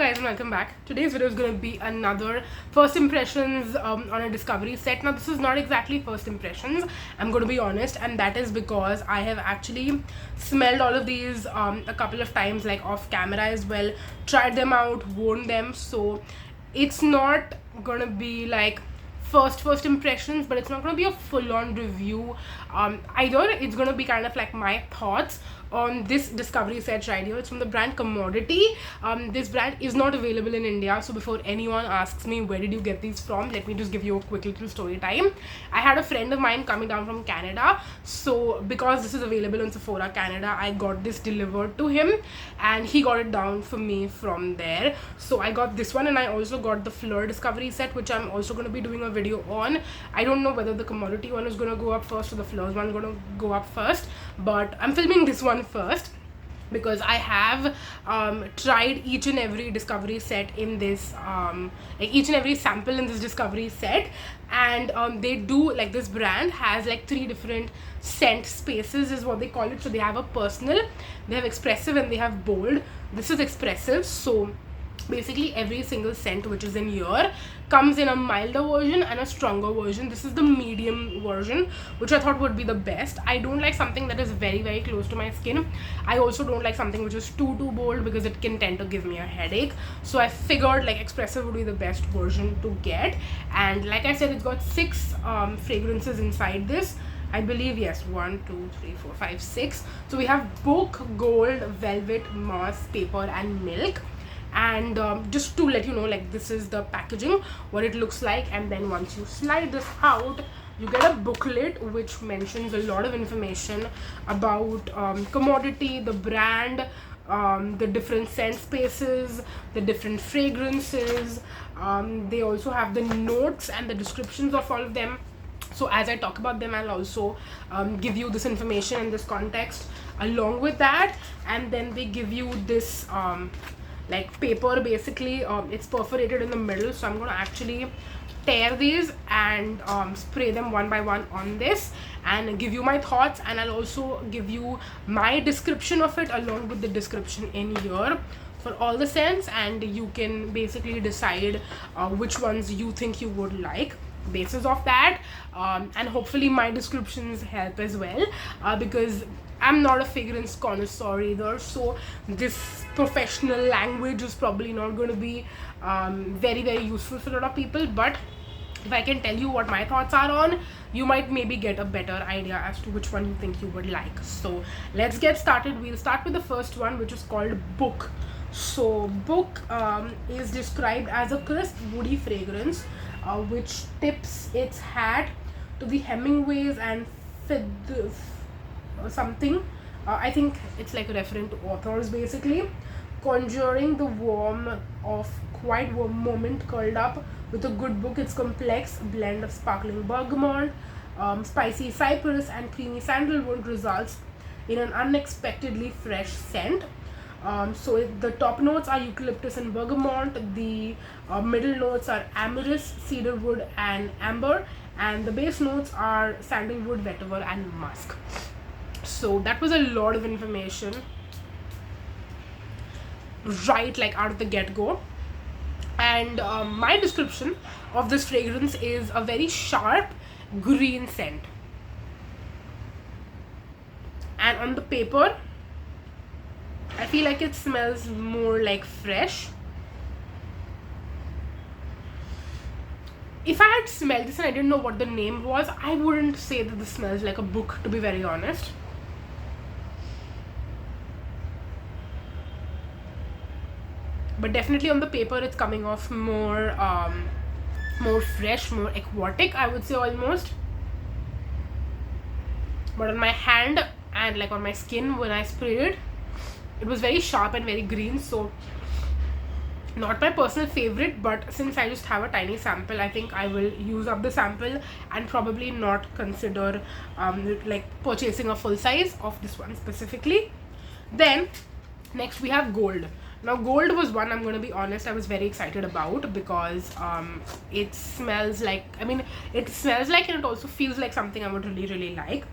guys and welcome back. Today's video is going to be another first impressions on a discovery set. Now this is not exactly first impressions, I'm going to be honest, and that is because I have actually smelled all of these a couple of times, like off camera as well, tried them out, worn them, so it's not going to be like first impressions, but it's not going to be a full-on review either. It's going to be kind of like my thoughts on this discovery set right here. It's from the brand Commodity. This brand is not available in India, so before anyone asks me where did you get these from, let me just give you a quick little story time. I had a friend of mine coming down from Canada, so because this is available in Sephora Canada, I got this delivered to him and he got it down for me from there. So I got this one, and I also got the Fleur discovery set, which I'm also going to be doing a video on. I don't know whether the Commodity one is going to go up first or the Fleur's one going to go up first, but I'm filming this one first because I have tried each and every discovery set in this like each and every sample in this discovery set, and they do, like, this brand has like 3 different scent spaces is what they call it. So they have a personal, they have expressive, and they have bold. This is expressive, so basically every single scent which is in here comes in a milder version and a stronger version. This is the medium version, which I thought would be the best. I don't like something that is very close to my skin. I also don't like something which is too bold because it can tend to give me a headache. So I figured like expressive would be the best version to get, and like I said, it's got 6 fragrances inside this, I believe. Yes, 1 2 3 4 5 6. So we have Book, Gold, Velvet, Moss, Paper and Milk. And just to let you know, like, this is the packaging, what it looks like, and then once you slide this out, you get a booklet which mentions a lot of information about Commodity, the brand, the different scent spaces, the different fragrances. They also have the notes and the descriptions of all of them. So as I talk about them, I'll also give you this information in this context along with that. And then they give you this like paper, basically. It's perforated in the middle, so I'm going to actually tear these and spray them one by one on this and give you my thoughts, and I'll also give you my description of it along with the description in here for all the scents, and you can basically decide which ones you think you would like basis of that. And hopefully my descriptions help as well, because I'm not a fragrance connoisseur either, so this professional language is probably not going to be very useful for a lot of people. But if I can tell you what my thoughts are on, you might maybe get a better idea as to which one you think you would like. So let's get started. We'll start with the first one, which is called Book. So Book is described as a crisp woody fragrance which tips its hat to the Hemingways and something. I think it's like referring to authors, basically, conjuring the warmth of quite warm moment curled up with a good book. Its complex blend of sparkling bergamot, spicy cypress and creamy sandalwood results in an unexpectedly fresh scent. So the top notes are eucalyptus and bergamot, the middle notes are amyris, cedarwood and amber, and the base notes are sandalwood, vetiver and musk. So that was a lot of information right like out of the get-go. And my description of this fragrance is a very sharp green scent, and on the paper I feel like it smells more like fresh. If I had smelled this and I didn't know what the name was, I wouldn't say that this smells like a book, to be very honest. But definitely on the paper it's coming off more fresh, more aquatic, I would say, almost. But on my hand and like on my skin when I sprayed it, it was very sharp and very green. So not my personal favorite, but since I just have a tiny sample, I think I will use up the sample and probably not consider like purchasing a full size of this one specifically. Then next we have Gold. Now Gold was one, I'm going to be honest, I was very excited about, because it smells like, I mean, it smells like, and it also feels like something I would really like.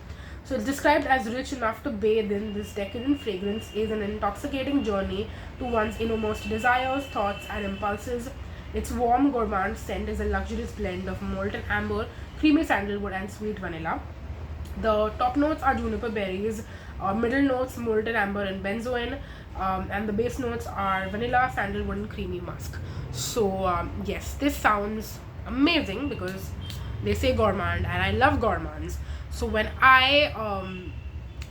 So it's described as rich enough to bathe in. This decadent fragrance is an intoxicating journey to one's innermost desires, thoughts, and impulses. Its warm gourmand scent is a luxurious blend of molten amber, creamy sandalwood, and sweet vanilla. The top notes are juniper berries, middle notes molten amber and benzoin, and the base notes are vanilla, sandalwood, and creamy musk. So yes, this sounds amazing because they say gourmand, and I love gourmands. So when I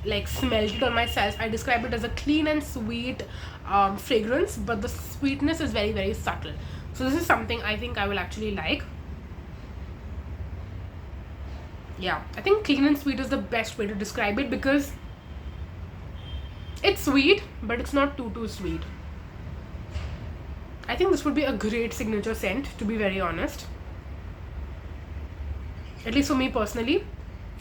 like smelled it on myself, I describe it as a clean and sweet fragrance, but the sweetness is very, very subtle. So this is something I think I will actually like. Yeah, I think clean and sweet is the best way to describe it because it's sweet, but it's not too sweet. I think this would be a great signature scent, to be very honest. At least for me personally.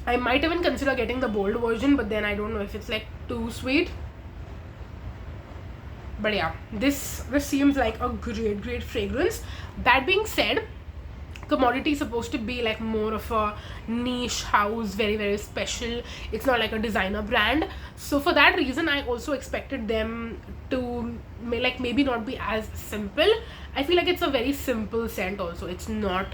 I might even consider getting the bold version, but then I don't know if it's like too sweet. But yeah, this seems like a great fragrance. That being said, commodity is supposed to be like more of a niche house, very, very special. It's not like a designer brand. So for that reason, I also expected them to like maybe not be as simple. I feel like it's a very simple scent also. It's not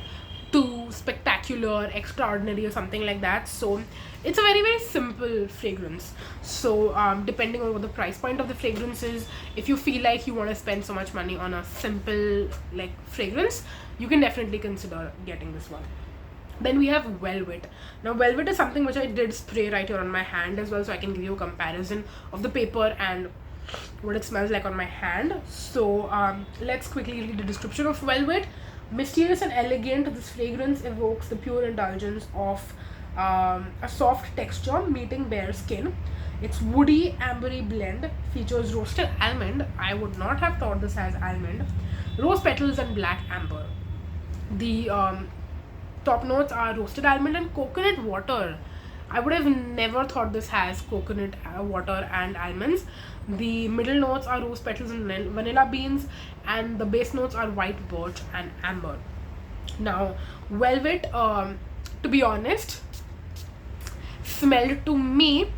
too spectacular, extraordinary, or something like that. So it's a very, very simple fragrance. So depending on what the price point of the fragrance is, if you feel like you want to spend so much money on a simple like fragrance, you can definitely consider getting this one. Then we have Velvet. Now Velvet is something which I did spray right here on my hand as well, so I can give you a comparison of the paper and what it smells like on my hand. So let's quickly read the description of Velvet. Mysterious and elegant, this fragrance evokes the pure indulgence of a soft texture meeting bare skin. Its woody ambery blend features roasted almond. I would not have thought this has almond. Rose petals and black amber. The top notes are roasted almond and coconut water. I would have never thought this has coconut water and almonds. The middle notes are rose petals and vanilla beans, and the base notes are white birch and amber. Now, Velvet, to be honest, smelled to me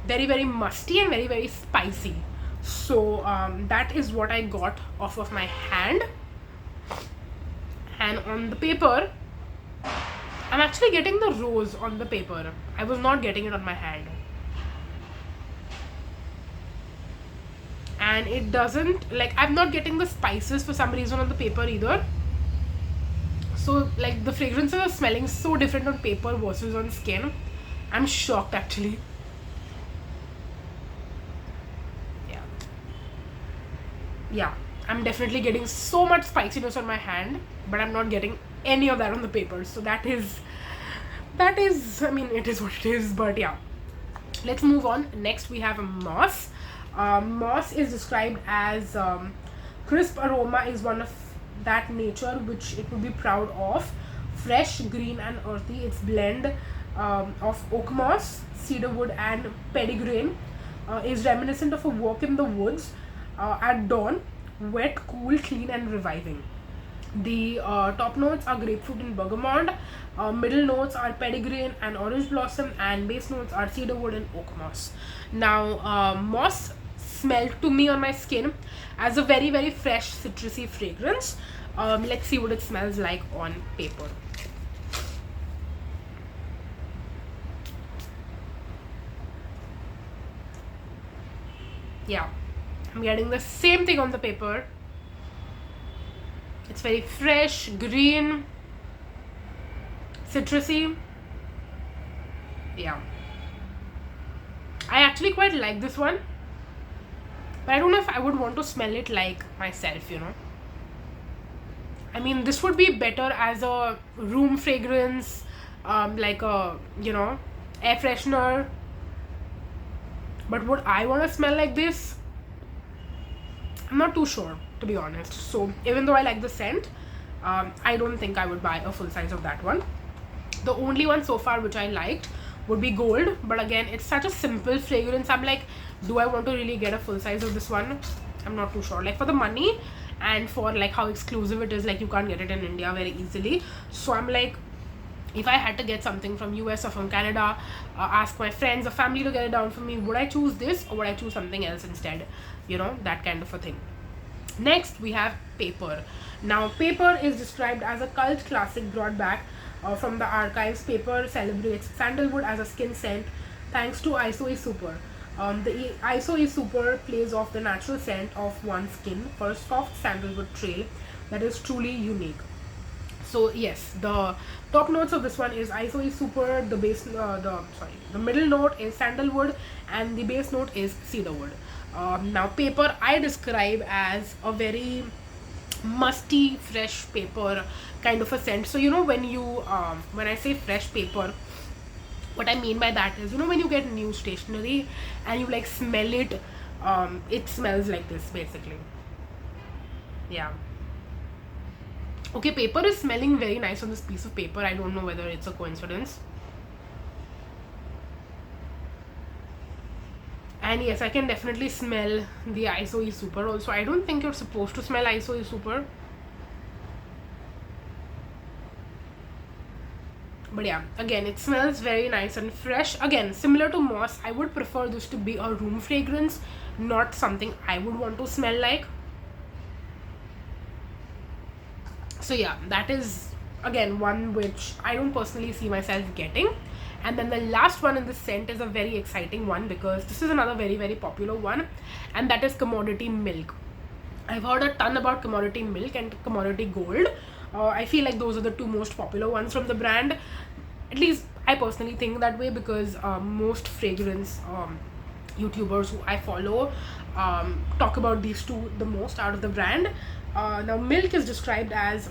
very, very musty and very, very spicy. So that is what I got off of my hand. And on the paper, I'm actually getting the rose on the paper. I was not getting it on my hand. And it doesn't, like, I'm not getting the spices for some reason on the paper either. So, like, the fragrances are smelling so different on paper versus on skin. I'm shocked actually. Yeah, I'm definitely getting so much spiciness on my hand, but I'm not getting any of that on the paper. So that is, I mean, it is what it is, but yeah. Let's move on. Next we have a Moss. Moss is described as crisp aroma is one of that nature which it would be proud of. Fresh, green and earthy. Its blend of oak moss, cedarwood and petitgrain is reminiscent of a walk in the woods at dawn. Wet, cool, clean and reviving. The top notes are grapefruit and bergamot. Middle notes are petitgrain and orange blossom, and base notes are cedarwood and oak moss. Now, moss smelled to me on my skin as a very, very fresh citrusy fragrance. Let's see what it smells like on paper. Yeah, I'm getting the same thing on the paper. It's very fresh, green, citrusy. Yeah, I actually quite like this one, but I don't know if I would want to smell it like myself, you know. I mean, this would be better as a room fragrance, like a, you know, air freshener. But would I want to smell like this? I'm not too sure, to be honest. So even though I like the scent, I don't think I would buy a full size of that one. The only one so far which I liked would be Gold, but again, it's such a simple fragrance. I'm like, do I want to really get a full size of this one? I'm not too sure. Like, for the money and for like how exclusive it is, like you can't get it in India very easily. So I'm like, if I had to get something from US or from Canada, ask my friends or family to get it down for me, would I choose this or would I choose something else instead? You know, that kind of a thing. Next, we have paper. Now, paper is described as a cult classic brought back from the archives. Paper celebrates sandalwood as a skin scent thanks to ISO is Super. The ISO is Super plays off the natural scent of one's skin for a soft sandalwood trail that is truly unique. So yes, the top notes of this one is ISO is Super. The middle note is sandalwood, and the base note is cedarwood. Now, paper I describe as a very musty, fresh paper kind of a scent. So you know, when I say fresh paper, what I mean by that is, you know, when you get new stationery and you like smell it, it smells like this basically. Yeah. Okay, paper is smelling very nice on this piece of paper. I don't know whether it's a coincidence. And yes, I can definitely smell the ISO is Super also. I don't think you're supposed to smell ISO is Super. But yeah, again, it smells very nice and fresh. Again, similar to moss, I would prefer this to be a room fragrance, not something I would want to smell like. So yeah, that is again one which I don't personally see myself getting. And then the last one in this scent is a very exciting one, because this is another very, very popular one, and that is commodity milk. I've heard a ton about commodity milk and commodity gold. I feel like those are the two most popular ones from the brand. At least I personally think that way, because most fragrance YouTubers who I follow talk about these two the most out of the brand. Now, milk is described as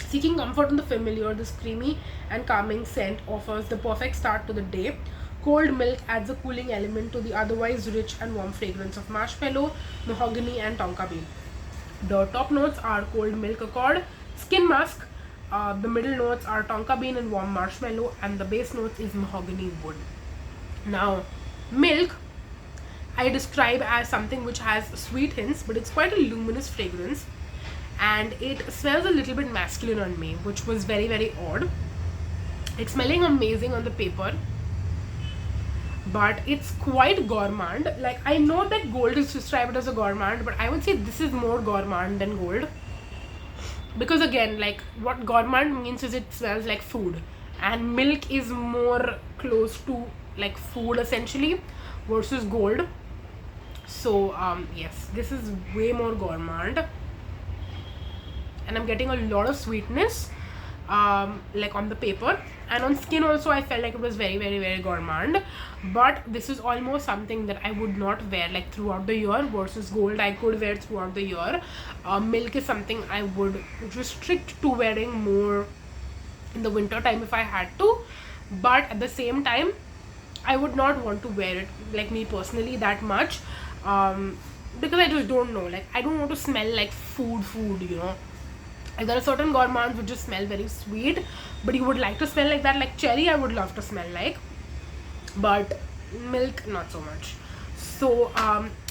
seeking comfort in the familiar. This creamy and calming scent offers the perfect start to the day. Cold milk adds a cooling element to the otherwise rich and warm fragrance of marshmallow, mahogany, and tonka bean. The top notes are cold milk accord, skin musk. The middle notes are tonka bean and warm marshmallow, and the base notes is mahogany wood. Now, milk I describe as something which has sweet hints, but it's quite a luminous fragrance, and it smells a little bit masculine on me, which was very, very odd. It's smelling amazing on the paper, but it's quite gourmand. Like, I know that gold is described as a gourmand, but I would say this is more gourmand than gold, because again, like, what gourmand means is it smells like food, and milk is more close to like food essentially versus gold. So yes, this is way more gourmand, and I'm getting a lot of sweetness like on the paper, and on skin also I felt like it was very, very, very gourmand. But this is almost something that I would not wear like throughout the year, versus gold I could wear throughout the year. Milk is something I would restrict to wearing more in the winter time if I had to, but at the same time I would not want to wear it, like me personally, that much, because I just don't know, like I don't want to smell like food, you know. Like, there are certain gourmands which just smell very sweet, but you would like to smell like that. Like cherry I would love to smell like, but milk not so much. So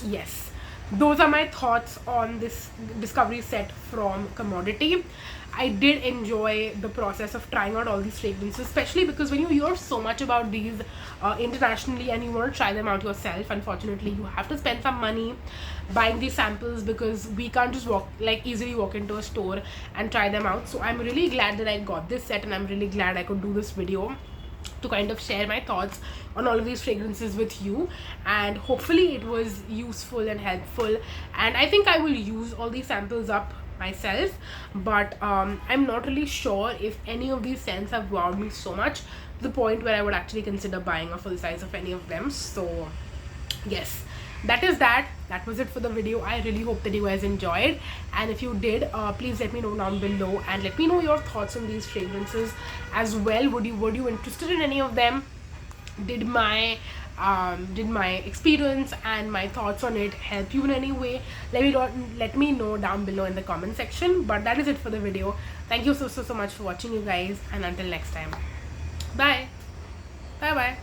yes, those are my thoughts on this discovery set from Commodity. I did enjoy the process of trying out all these fragrances, especially because when you hear so much about these internationally and you want to try them out yourself, unfortunately you have to spend some money buying these samples, because we can't just easily walk into a store and try them out. So I'm really glad that I got this set, and I'm really glad I could do this video to kind of share my thoughts on all of these fragrances with you, and hopefully it was useful and helpful. And I think I will use all these samples up myself, but I'm not really sure if any of these scents have wowed me so much to the point where I would actually consider buying a full size of any of them. So yes, that was it for the video. I really hope that you guys enjoyed, and if you did, please let me know down below, and let me know your thoughts on these fragrances as well. Were you interested in any of them? Did my experience and my thoughts on it help you in any way? Let me know down below in the comment section. But that is it for the video. Thank you so much for watching, you guys, and until next time, bye bye.